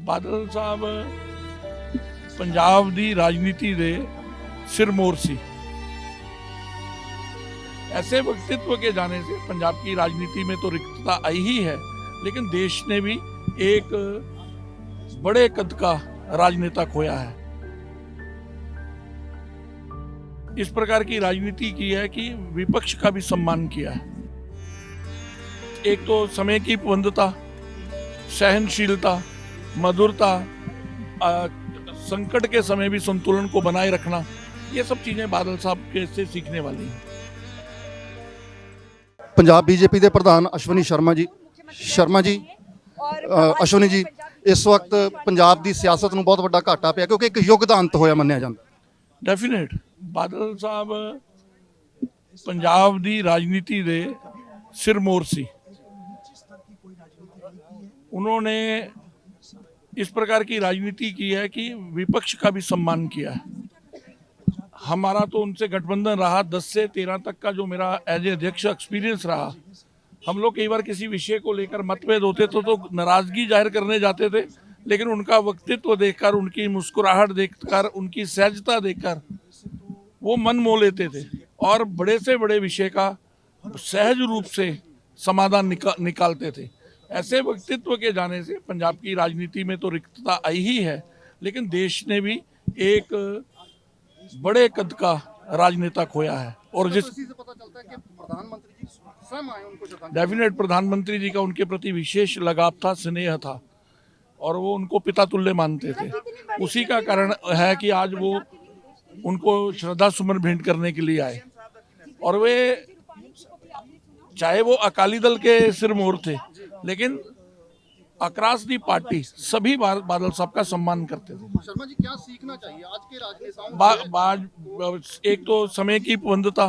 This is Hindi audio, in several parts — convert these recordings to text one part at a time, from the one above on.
ਬਾਦਲ ਸਾਹਿਬ पंजाब दी राजनीति दे सिरमौर सी। ऐसे व्यक्तित्व के जाने से पंजाब की राजनीति में तो रिक्तता आई ही है, लेकिन देश ने भी एक बड़े कद का राजनेता खोया है। इस प्रकार की राजनीति की है कि विपक्ष का भी सम्मान किया है। एक तो समय की पाबंदता, सहनशीलता, मधुरता, संकट के समय भी संतुलन को बनाए रखना, ये सब चीजें बादल साहब के से सीखने वाली हैं। पंजाब बीजेपी के प्रधान अश्वनी शर्मा जी अश्वनी जी इस वक्त पंजाब की सियासत में बहुत बड़ा घाटा पिया क्योंकि एक युग का अंत होया मन्निया जाता। डेफिनेट बादल साहब पंजाब की राजनीति दे सिरमौर सी। उन्होंने इस प्रकार की राजनीति की है कि विपक्ष का भी सम्मान किया है। हमारा तो उनसे गठबंधन रहा 10 से 13 तक का, जो मेरा एज ए अध्यक्ष एक्सपीरियंस रहा। हम लोग कई बार किसी विषय को लेकर मतभेद होते तो नाराजगी जाहिर करने जाते थे, लेकिन उनका व्यक्तित्व देखकर, उनकी मुस्कुराहट देखकर, उनकी सहजता देखकर वो मन मोह लेते थे और बड़े से बड़े विषय का सहज रूप से समाधान निकालते थे। ऐसे व्यक्तित्व के जाने से पंजाब की राजनीति में तो रिक्तता आई ही है, लेकिन देश ने भी एक बड़े कद का राजनेता खोया है। और जिस डेफिनेट प्रधानमंत्री जी का उनके प्रति विशेष लगाव था, स्नेह था, और वो उनको पिता तुल्य मानते थे। उसी का कारण है कि आज वो उनको श्रद्धा सुमन भेंट करने के लिए आए। और वे चाहे वो अकाली दल के सिरमौर थे, लेकिन अक्रॉस दी पार्टी सभी बादल साहब का सम्मान करते थे। शर्मा जी क्या सीखना चाहिए आज के राजनेताओं से? एक तो समय की पाबंदता,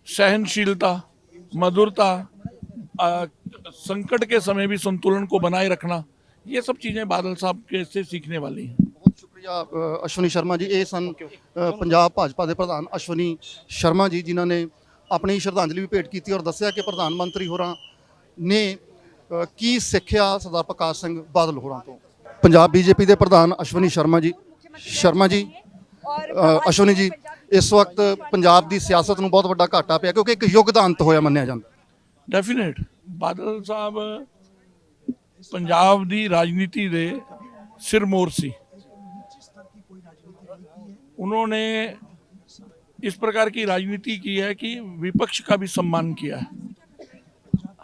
सहनशीलता, मधुरता, संकट के समय भी संतुलन को बनाए रखना, ये सब चीजें बादल साहब के से सीखने वाली हैं। बहुत शुक्रिया अश्वनी शर्मा जी। ये सन पंजाब भाजपा के प्रधान अश्वनी शर्मा जी, जिन्हों ने अपनी श्रद्धांजलि भी भेंट की और दसिया कि प्रधानमंत्री होरां ने की सिੱਖਿਆ सरदार प्रकाश सिंह बादल होरां तो। पंजाब बीजेपी के प्रधान अश्वनी शर्मा जी अश्वनी जी इस वक्त पंजाब की सियासत में बहुत बड़ा घाटा पिया क्योंकि एक युग का अंत होया मन्निया जाता। डेफिनेट बादल साहब पंजाब की राजनीति दे सिरमौर सी। उन्होंने इस प्रकार की राजनीति की है कि विपक्ष का भी सम्मान किया है।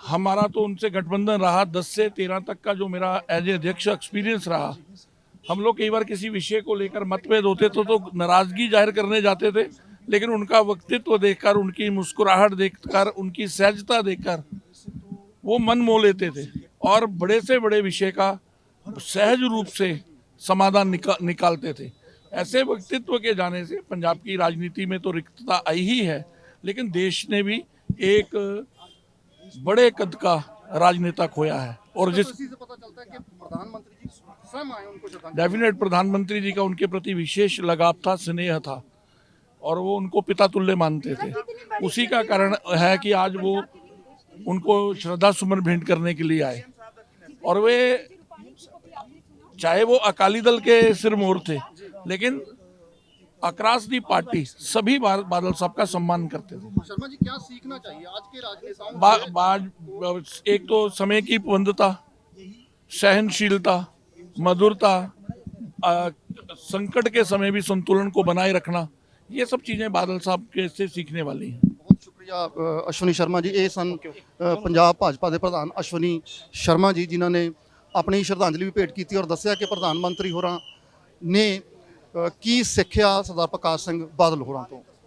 हमारा तो उनसे गठबंधन रहा 10 से 13 तक का, जो मेरा एज ए अध्यक्ष एक्सपीरियंस रहा। हम लोग कई बार किसी विषय को लेकर मतभेद होते तो नाराजगी जाहिर करने जाते थे, लेकिन उनका व्यक्तित्व देखकर, उनकी मुस्कुराहट देखकर, उनकी सहजता देखकर वो मन मोह लेते थे और बड़े से बड़े विषय का सहज रूप से समाधान निकालते थे। ऐसे व्यक्तित्व के जाने से पंजाब की राजनीति में तो रिक्तता आई ही है, लेकिन देश ने भी एक बड़े कद का राजनेता खोया है। और जिस डेफिनेट प्रधानमंत्री जी का उनके प्रति विशेष लगाव था, स्नेह था, और वो उनको पिता तुल्य मानते थे। उसी का कारण है कि आज वो उनको श्रद्धा सुमन भेंट करने के लिए आए। और वे चाहे वो अकाली दल के सिरमौर थे, लेकिन अक्रॉस दी पार्टी सभी बादल साहब का सम्मान करते थे। शर्मा जी क्या सीखना चाहिए आज के राजनेताओं से? एक तो समय की पाबंदता, सहनशीलता, मधुरता, संकट के समय भी संतुलन को बनाए रखना, ये सब चीजें बादल साहब के से सीखने वाली हैं। बहुत शुक्रिया अश्वनी शर्मा जी। ये सन पंजाब भाजपा के प्रधान अश्वनी शर्मा जी, जिन्होंने अपनी श्रद्धांजलि भी भेंट की और दसिया कि प्रधानमंत्री होरां ने की ਸਿੱਖਿਆ सरदार प्रकाश सिंह बादल होरां तो।